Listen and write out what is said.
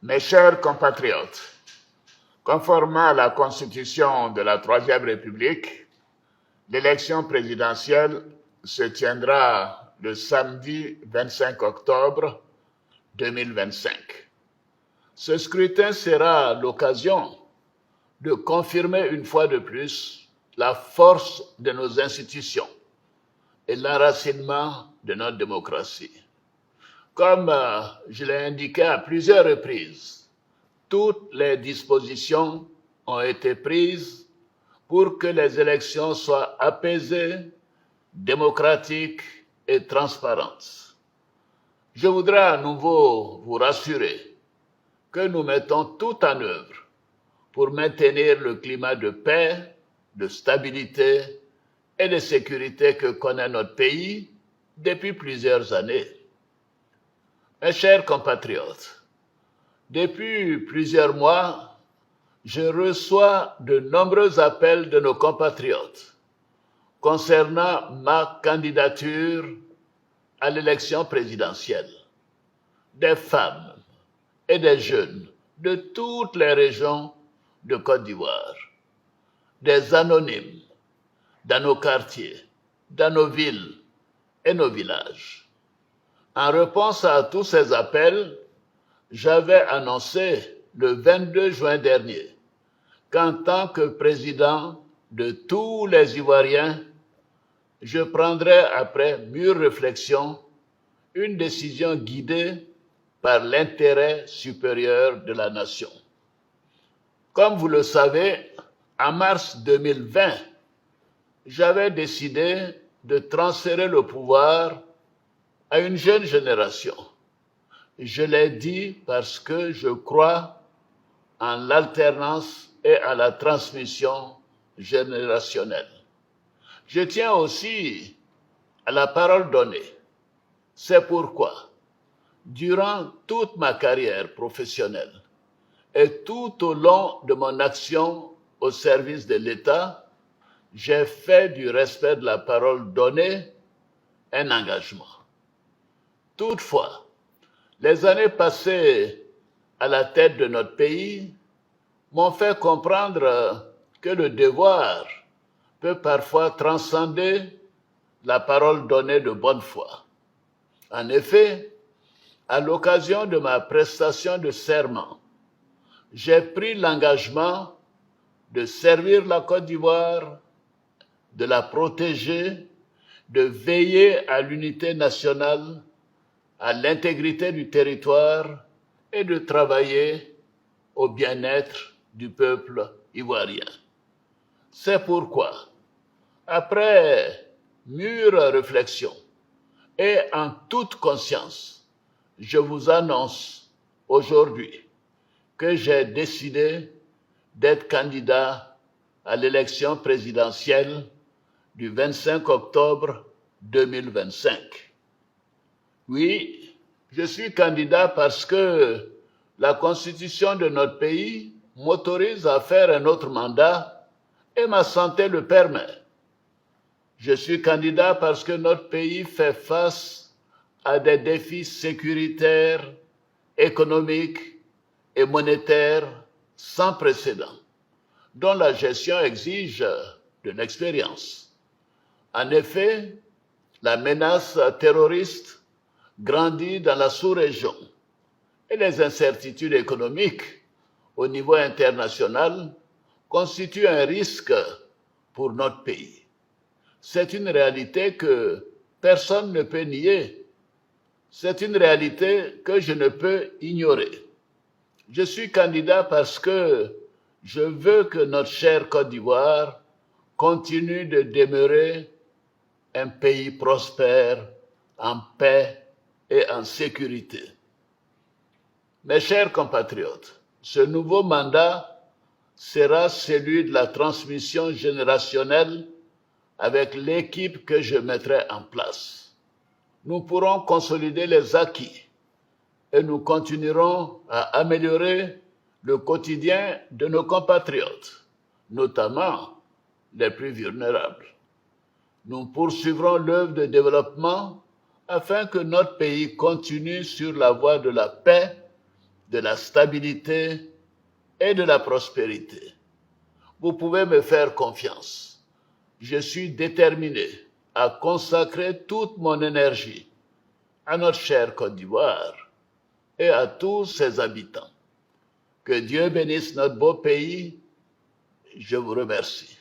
Mes chers compatriotes, conformément à la Constitution de la Troisième République, l'élection présidentielle se tiendra le samedi 25 octobre 2025. Ce scrutin sera l'occasion de confirmer une fois de plus la force de nos institutions et l'enracinement de notre démocratie. Comme je l'ai indiqué à plusieurs reprises, toutes les dispositions ont été prises pour que les élections soient apaisées, démocratiques et transparentes. Je voudrais à nouveau vous rassurer que nous mettons tout en œuvre pour maintenir le climat de paix, de stabilité et de sécurité que connaît notre pays depuis plusieurs années. Mes chers compatriotes, depuis plusieurs mois, je reçois de nombreux appels de nos compatriotes concernant ma candidature à l'élection présidentielle. Des femmes et des jeunes de toutes les régions de Côte d'Ivoire, des anonymes dans nos quartiers, dans nos villes et nos villages. En réponse à tous ces appels, j'avais annoncé le 22 juin dernier qu'en tant que président de tous les Ivoiriens, je prendrai après mûre réflexion une décision guidée par l'intérêt supérieur de la nation. Comme vous le savez, en mars 2020, j'avais décidé de transférer le pouvoir à une jeune génération. Je l'ai dit parce que je crois en l'alternance et à la transmission générationnelle. Je tiens aussi à la parole donnée. C'est pourquoi, durant toute ma carrière professionnelle et tout au long de mon action au service de l'État, j'ai fait du respect de la parole donnée un engagement. Toutefois, les années passées à la tête de notre pays m'ont fait comprendre que le devoir peut parfois transcender la parole donnée de bonne foi. En effet, à l'occasion de ma prestation de serment, j'ai pris l'engagement de servir la Côte d'Ivoire, de la protéger, de veiller à l'unité nationale, à l'intégrité du territoire et de travailler au bien-être du peuple ivoirien. C'est pourquoi, après mûre réflexion et en toute conscience, je vous annonce aujourd'hui que j'ai décidé d'être candidat à l'élection présidentielle du 25 octobre 2025. Oui, je suis candidat parce que la Constitution de notre pays m'autorise à faire un autre mandat et ma santé le permet. Je suis candidat parce que notre pays fait face à des défis sécuritaires, économiques et monétaires sans précédent, dont la gestion exige de l'expérience. En effet, la menace terroriste grandit dans la sous-région et les incertitudes économiques au niveau international constituent un risque pour notre pays. C'est une réalité que personne ne peut nier. C'est une réalité que je ne peux ignorer. Je suis candidat parce que je veux que notre chère Côte d'Ivoire continue de demeurer un pays prospère, en paix et en sécurité. Mes chers compatriotes, ce nouveau mandat sera celui de la transmission générationnelle avec l'équipe que je mettrai en place. Nous pourrons consolider les acquis et nous continuerons à améliorer le quotidien de nos compatriotes, notamment les plus vulnérables. Nous poursuivrons l'œuvre de développement afin que notre pays continue sur la voie de la paix de la stabilité et de la prospérité. Vous pouvez me faire confiance. Je suis déterminé à consacrer toute mon énergie à notre chère Côte d'Ivoire et à tous ses habitants. Que Dieu bénisse notre beau pays. Je vous remercie.